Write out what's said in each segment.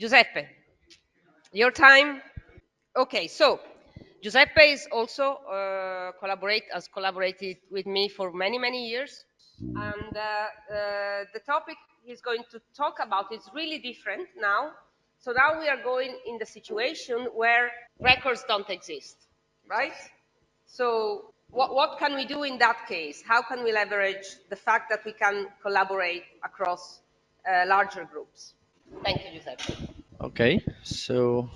Giuseppe, your time. Okay, so Giuseppe is also has collaborated with me for many years, and the topic he's going to talk about is really different now. So now we are going in the situation where records don't exist, right? So what can we do in that case? How can we leverage the fact that we can collaborate across larger groups? Thank you, Giuseppe. Okay, so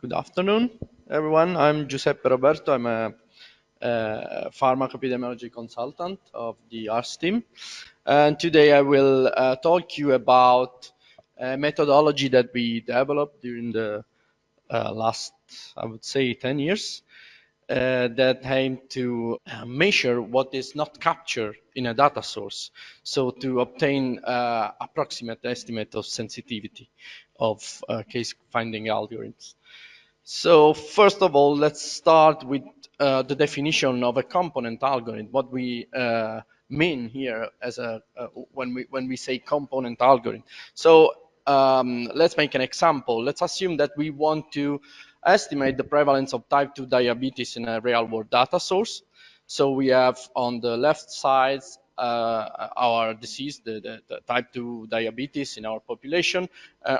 good afternoon, everyone. I'm Giuseppe Roberto. I'm a pharmacoepidemiology consultant of the ARS team. And today I will talk you about a methodology that we developed during the last, I would say, 10 years that aim to measure what is not captured in a data source, so to obtain approximate estimate of sensitivity of case finding algorithms. So first of all, let's start with the definition of a component algorithm. What we mean here as when we say component algorithm. So let's make an example. Let's assume that we want to estimate the prevalence of type 2 diabetes in a real-world data source. So we have on the left side our disease, the type 2 diabetes in our population.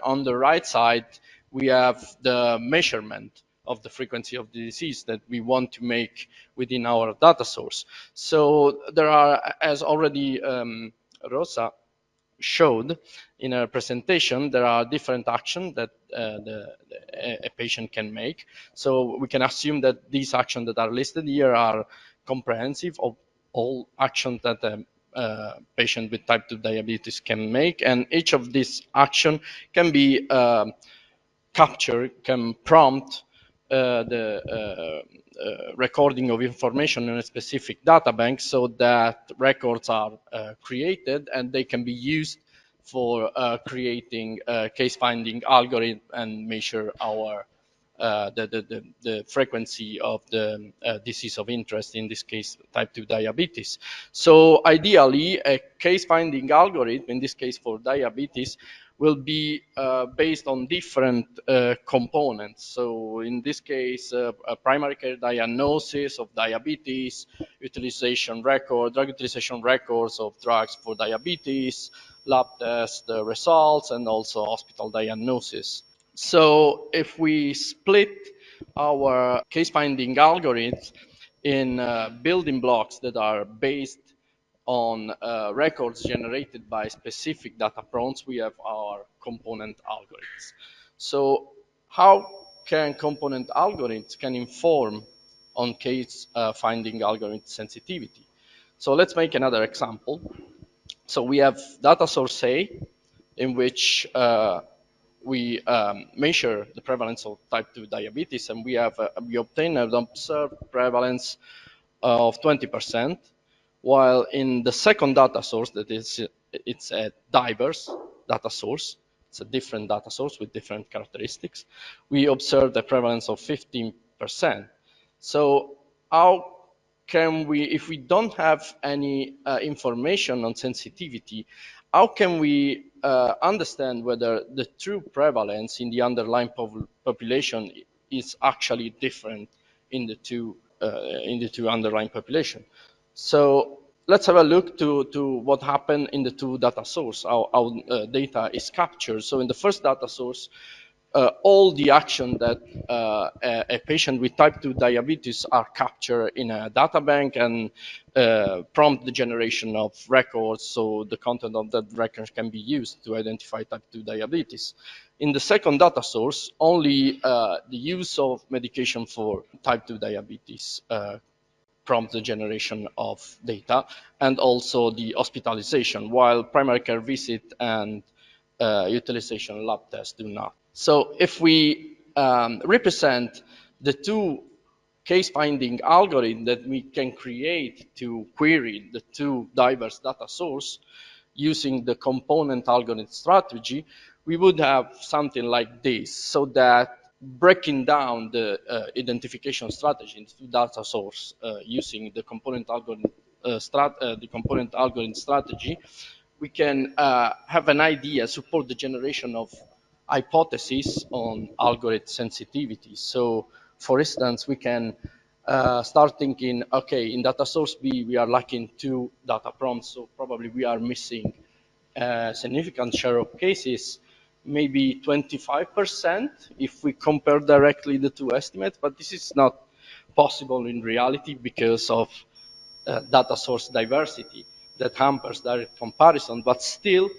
On the right side, we have the measurement of the frequency of the disease that we want to make within our data source. So there are, as already Rosa showed in her presentation, there are different actions that a patient can make. So we can assume that these actions that are listed here are comprehensive of all actions that a patient with type 2 diabetes can make, and each of these actions can be can prompt the recording of information in a specific data bank, so that records are created and they can be used for creating a case finding algorithm and measure our the frequency of the disease of interest, in this case type 2 diabetes. So ideally, a case finding algorithm, in this case for diabetes, will be based on different components. So in this case, a primary care diagnosis of diabetes, utilization record, drug utilization records of drugs for diabetes, lab test results, and also hospital diagnosis. So if we split our case finding algorithms in building blocks that are based on records generated by specific data prompts, we have our component algorithms. So how can component algorithms can inform on case finding algorithm sensitivity? So let's make another example. So we have data source A, in which we measure the prevalence of type 2 diabetes, and we obtain an observed prevalence of 20%, while in the second data source, it's a diverse data source, it's a different data source with different characteristics, we observe the prevalence of 15%. So how can we, if we don't have any information on sensitivity, how can we understand whether the true prevalence in the underlying population is actually different in the two underlying population? So let's have a look to what happened in the two data sources, how data is captured. So in the first data source, all the action that a patient with type 2 diabetes are captured in a data bank and prompt the generation of records, so the content of that record can be used to identify type 2 diabetes. In the second data source, only the use of medication for type 2 diabetes prompt the generation of data, and also the hospitalization, while primary care visit and utilization lab tests do not. So if we represent the two case finding algorithm that we can create to query the two diverse data source using the component algorithm strategy, we would have something like this, so that breaking down the identification strategy into data source using the component algorithm strategy, we can have an idea, support the generation of hypotheses on algorithm sensitivity. So, for instance, we can start thinking, okay, in data source B, we are lacking 2 data prompts, so probably we are missing a significant share of cases, maybe 25% if we compare directly the two estimates, but this is not possible in reality because of data source diversity that hampers direct comparison, but still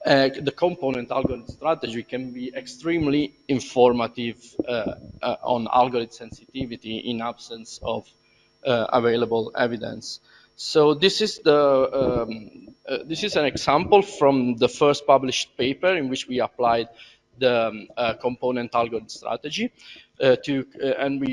the component algorithm strategy can be extremely informative on algorithm sensitivity in absence of available evidence. So this is an example from the first published paper in which we applied the component algorithm strategy and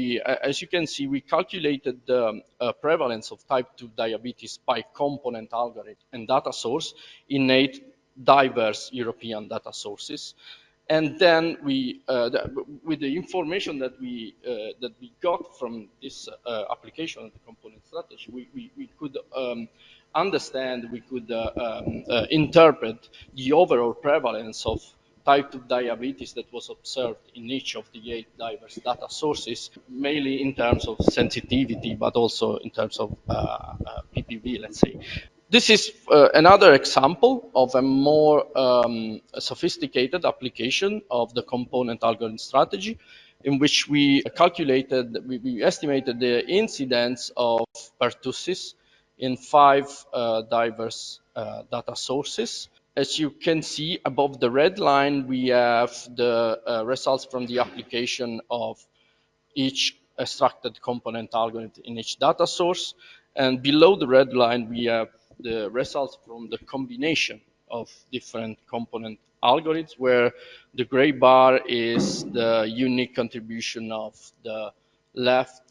as you can see, we calculated the prevalence of type 2 diabetes by component algorithm and data source in 8 diverse European data sources. And then with the information that we got from this application of the component strategy, we could understand, we could interpret the overall prevalence of type 2 diabetes that was observed in each of the 8 diverse data sources, mainly in terms of sensitivity, but also in terms of PPV, let's say. This is another example of a more sophisticated application of the component algorithm strategy, in which we estimated the incidence of pertussis in 5 diverse data sources. As you can see above the red line, we have the results from the application of each extracted component algorithm in each data source. And below the red line, we have the results from the combination of different component algorithms, where the gray bar is the unique contribution of the left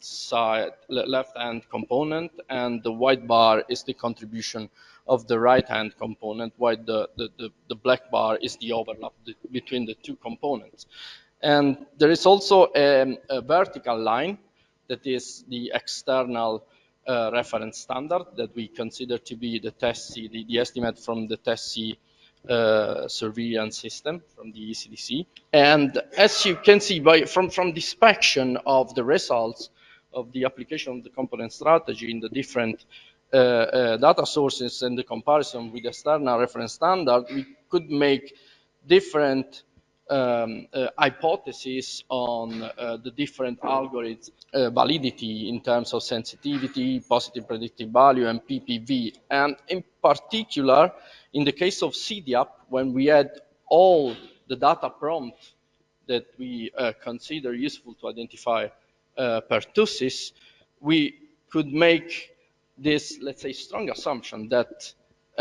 hand component, and the white bar is the contribution of the right hand component, while the black bar is the overlap between the two components. And there is also a vertical line that is the external reference standard that we consider to be the TESC, the estimate from the TESC surveillance system from the ECDC. And as you can see from the inspection of the results of the application of the component strategy in the different data sources and the comparison with the external reference standard, we could make different hypotheses on the different algorithms validity in terms of sensitivity, positive predictive value, and PPV. And in particular, in the case of CDAP, when we had all the data prompt that we consider useful to identify pertussis, we could make this, let's say, strong assumption that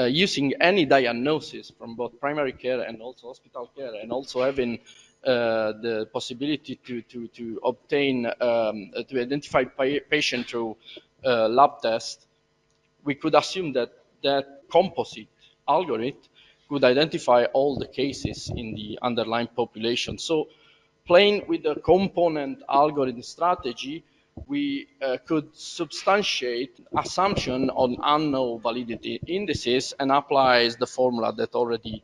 using any diagnosis from both primary care and also hospital care, and also having the possibility to obtain, to identify patient through lab test, we could assume that that composite algorithm could identify all the cases in the underlying population. So playing with the component algorithm strategy, we could substantiate assumption on unknown validity indices and applies the formula that already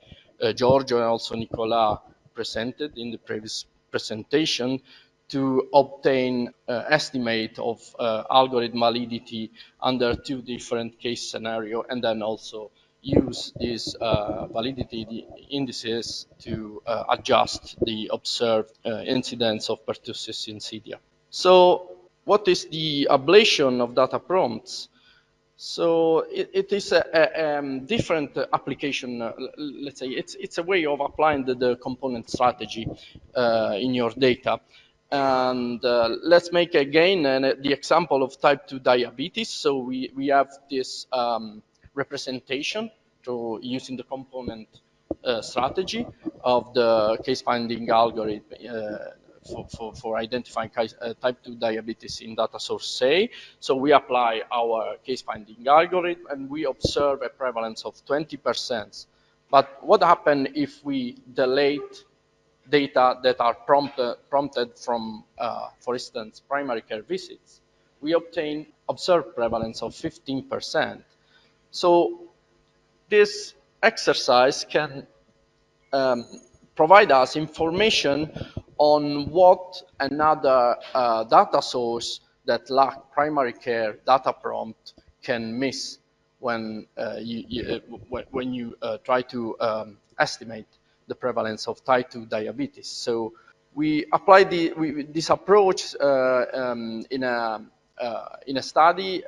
Giorgio and also Nicola presented in the previous presentation to obtain estimate of algorithm validity under 2 different case scenario, and then also use these validity indices to adjust the observed incidence of pertussis in CDA. So what is the ablation of data prompts? So it is a different application. Let's say it's a way of applying the component strategy in your data. And let's make again the example of type 2 diabetes. So we have this representation to using the component strategy of the case finding algorithm for identifying type 2 diabetes in data source A. So we apply our case finding algorithm and we observe a prevalence of 20%. But what happens if we delete data that are prompted from, for instance, primary care visits? We obtain observed prevalence of 15%. So this exercise can provide us information on what another data source that lack primary care data prompt can miss when when you try to estimate the prevalence of type 2 diabetes. So we applied this approach in a study,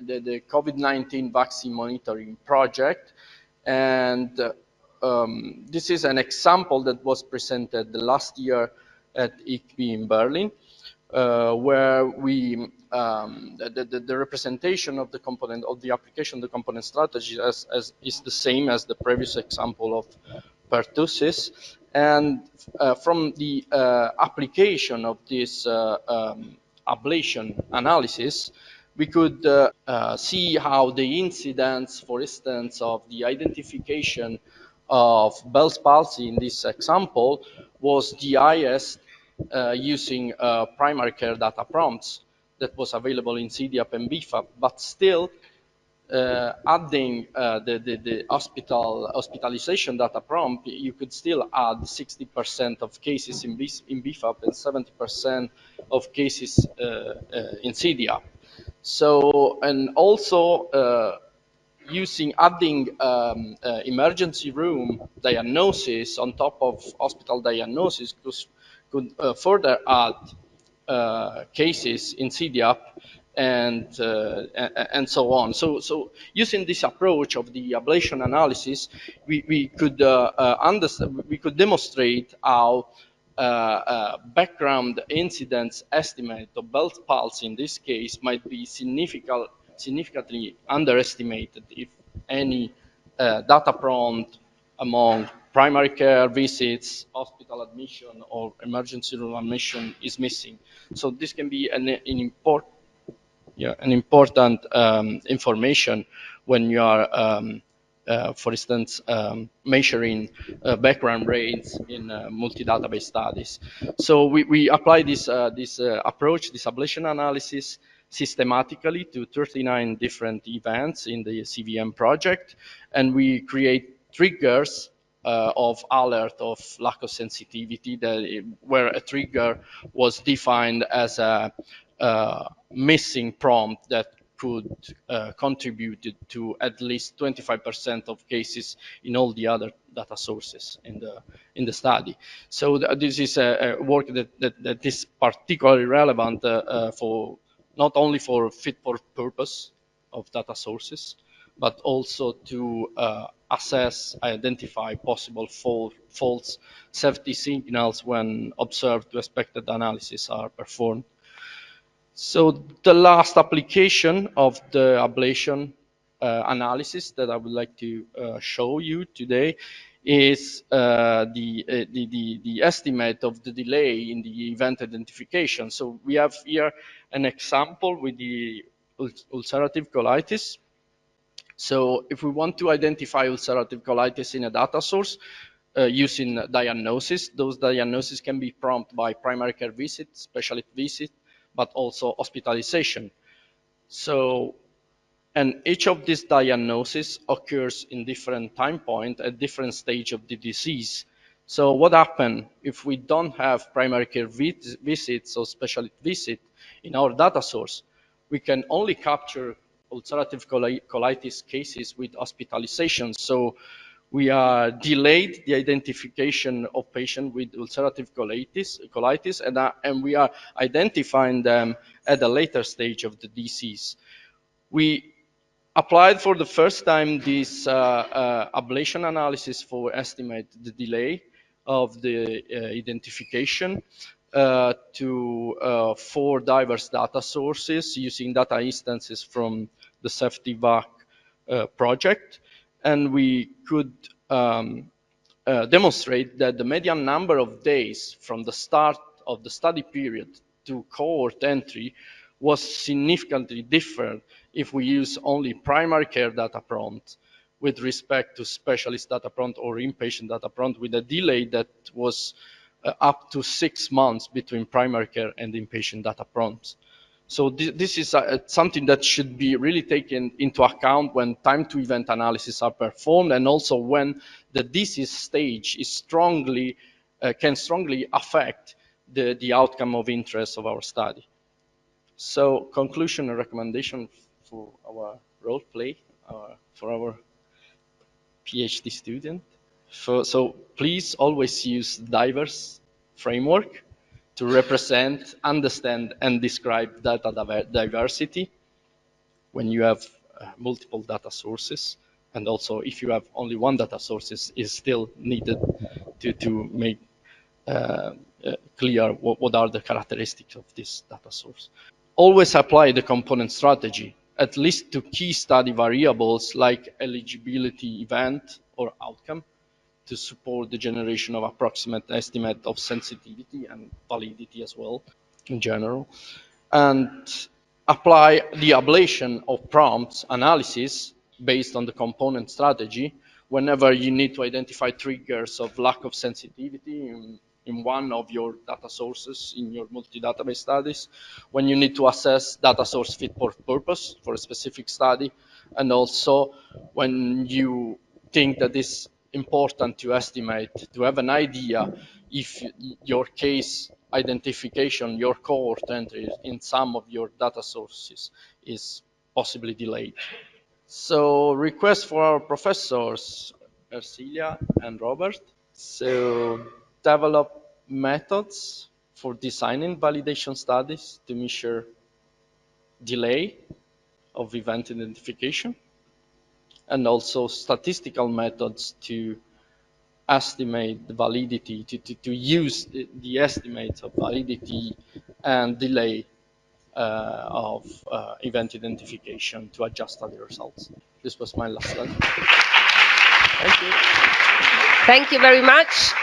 the COVID-19 vaccine monitoring project, and this is an example that was presented last year at ICB in Berlin, where the representation of the component of the application of the component strategy is the same as the previous example of pertussis, and from the application of this ablation analysis, we could see how the incidence, for instance, of the identification of Bell's palsy in this example was the highest using primary care data prompts that was available in CDAP and BFAP, but still adding the hospitalization data prompt, you could still add 60% of cases in BFAP and 70% of cases in CDAP. So, and also using adding emergency room diagnosis on top of hospital diagnosis could further add cases in CDAP and so on. So using this approach of the ablation analysis, we could understand, we could demonstrate how background incidence estimate of Bell's palsy in this case might be significantly underestimated if any data prompt among primary care visits, hospital admission, or emergency room admission is missing. So this can be an important information when you are, for instance, measuring background rates in multi-database studies. So we apply this approach, this ablation analysis, systematically to 39 different events in the CVM project, and we create triggers of alert of lack of sensitivity, where a trigger was defined as a missing prompt that could contribute to at least 25% of cases in all the other data sources in the study. So this is a work that is particularly relevant for not only for fit for purpose of data sources, but also to assess, identify possible false safety signals when observed to expected analysis are performed. So the last application of the ablation analysis that I would like to show you today is the estimate of the delay in the event identification. So we have here an example with the ulcerative colitis. So if we want to identify ulcerative colitis in a data source using diagnosis, those diagnoses can be prompted by primary care visit, specialist visit, but also hospitalization. So, and each of these diagnoses occurs in different time point at different stage of the disease. So what happens if we don't have primary care visits or specialist visit in our data source? We can only capture ulcerative colitis cases with hospitalization. So we are delayed the identification of patients with ulcerative colitis and we are identifying them at a later stage of the disease. We applied for the first time this ablation analysis for estimate the delay of the identification to 4 diverse data sources using data instances from the SafetyVac project. And we could demonstrate that the median number of days from the start of the study period to cohort entry was significantly different if we use only primary care data prompt with respect to specialist data prompt or inpatient data prompt, with a delay that was up to 6 months between primary care and inpatient data prompts. So this is something that should be really taken into account when time to event analysis are performed, and also when the disease stage is strongly can strongly affect the outcome of interest of our study. So conclusion and recommendation for our role play for our PhD student. So please always use diverse framework to represent, understand, and describe data diversity when you have multiple data sources. And also, if you have only one data source, is still needed to make clear what are the characteristics of this data source. Always apply the component strategy, at least to key study variables like eligibility event or outcome, to support the generation of approximate estimate of sensitivity and validity as well in general, and apply the ablation of prompts analysis based on the component strategy whenever you need to identify triggers of lack of sensitivity in one of your data sources in your multi-database studies, when you need to assess data source fit for purpose for a specific study, and also when you think that it's important to estimate, to have an idea if your case identification, your cohort entry in some of your data sources is possibly delayed. So request for our professors, Ercilia and Robert. So develop methods for designing validation studies to measure delay of event identification, and also statistical methods to estimate the validity, to use the estimates of validity and delay of event identification to adjust study results. This was my last slide. Thank you. Thank you very much.